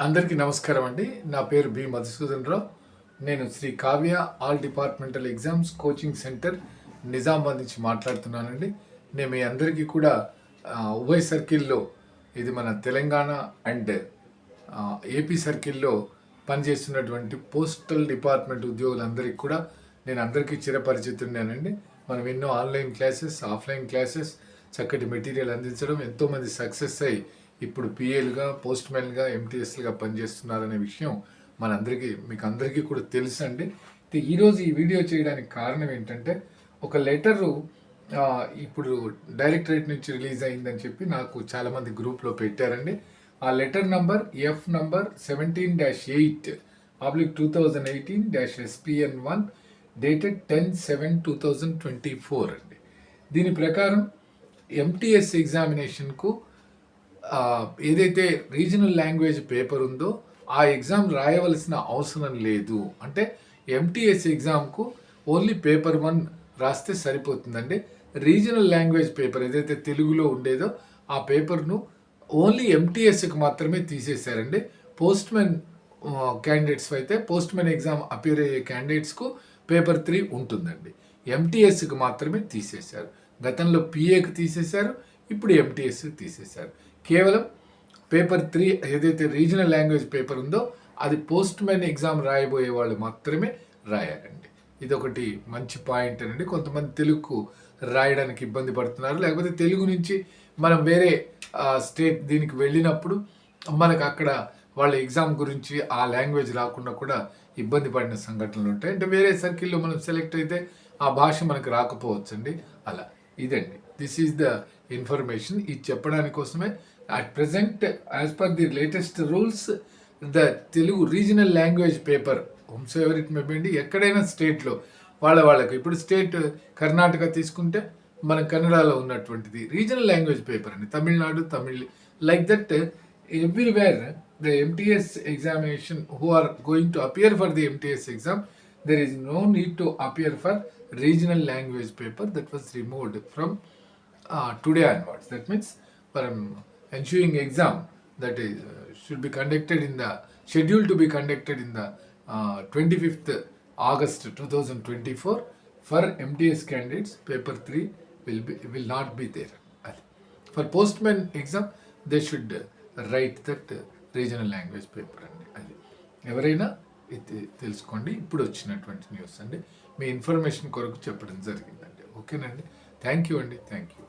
అందరికీ నమస్కారం అండి. నా పేరు బి మధుసూదన్ రావు. నేను Sri Kavya all departmental exams coaching centre Nizamabad నుంచి మాట్లాడుతున్నానండి. నేను మీ అందరికీ కూడా ఉభయ సర్కిల్లో, ఇది మన తెలంగాణ అండ్ ఏపీ సర్కిల్లో పనిచేస్తున్నటువంటి పోస్టల్ డిపార్ట్మెంట్ ఉద్యోగులందరికీ కూడా నేను అందరికీ చిరపరిచితున్నానండి. మనం ఎన్నో ఆన్లైన్ క్లాసెస్, ఆఫ్లైన్ క్లాసెస్, చక్కటి మెటీరియల్ అందించడం, ఎంతోమంది సక్సెస్ అయ్యి ఇప్పుడు పిఏలుగా, పోస్ట్ మ్యాన్గా, ఎంటీఎస్లుగా పనిచేస్తున్నారనే విషయం మీకు అందరికీ కూడా తెలుసు అండి. ఈరోజు ఈ వీడియో చేయడానికి కారణం ఏంటంటే, ఒక లెటరు ఇప్పుడు డైరెక్టరేట్ నుంచి రిలీజ్ అయిందని చెప్పి నాకు చాలామంది గ్రూప్లో పెట్టారండి. ఆ letter number F number 17-8/2018-SPN1 dated 10/7/2024 అండి. దీని ప్రకారం ఎంటీఎస్ ఎగ్జామినేషన్కు ఏదైతే రీజనల్ లాంగ్వేజ్ పేపర్ ఉందో ఆ ఎగ్జామ్ రాయవలసిన అవసరం లేదు. అంటే ఎంటీఎస్ ఎగ్జామ్కు ఓన్లీ పేపర్ 1 రాస్తే సరిపోతుందండి. రీజనల్ లాంగ్వేజ్ పేపర్ ఏదైతే తెలుగులో ఉండేదో ఆ పేపర్ను ఓన్లీ ఎంటీఎస్కి మాత్రమే తీసేశారండి. పోస్ట్ మ్యాన్ క్యాండిడేట్స్ అయితే పోస్ట్ మ్యాన్ ఎగ్జామ్ అపేర్ అయ్యే క్యాండిడేట్స్కు పేపర్ 3 ఉంటుందండి. ఎంటీఎస్కి మాత్రమే తీసేశారు. గతంలో పిఏకి తీసేశారు, ఇప్పుడు ఎంటీఎస్కి తీసేశారు. కేవలం పేపర్ 3 ఏదైతే రీజనల్ లాంగ్వేజ్ పేపర్ ఉందో అది పోస్ట్ మ్యాన్ ఎగ్జామ్ రాయబోయే వాళ్ళు మాత్రమే రాయాలండి. ఇదొకటి మంచి పాయింట్ అండి. కొంతమంది తెలుగుకు రాయడానికి ఇబ్బంది పడుతున్నారు, లేకపోతే తెలుగు నుంచి మనం వేరే స్టేట్ దీనికి వెళ్ళినప్పుడు మనకు అక్కడ వాళ్ళ ఎగ్జామ్ గురించి ఆ లాంగ్వేజ్ రాకుండా కూడా ఇబ్బంది పడిన సంఘటనలు ఉంటాయి. అంటే వేరే సర్కిల్లో మనం సెలెక్ట్ అయితే ఆ భాష మనకు రాకపోవచ్చండి. అలా ఇదండి, దిస్ ఈజ్ ద ఇన్ఫర్మేషన్. ఇది చెప్పడానికి కోసమే at present as per the latest rules the Telugu regional language paper homes ever it may be, ఎక్కడైనా స్టేట్లో వాళ్ళకు ఇప్పుడు స్టేట్ కర్ణాటక తీసుకుంటే మన కన్నడలో ఉన్నటువంటిది రీజనల్ లాంగ్వేజ్ పేపర్ అండి. Tamil Nadu Tamil, like that everywhere the MTS examination who are going to appear for the MTS exam, there is no need to appear for regional language paper. That was removed from today onwards. That means for ensuing exam that is should be conducted in the scheduled to be conducted in the 25th August 2024 for MTS candidates, paper 3 will not be there. For postman exam they should write that regional language paper. అది ఎవరైనా ఇది తెలుసుకోండి. ఇప్పుడు వచ్చినటువంటి news అండి, మీ information కొరకు చెప్పడం జరిగిందండి. ఓకేనండి, థ్యాంక్ యూ అండి, థ్యాంక్ యూ.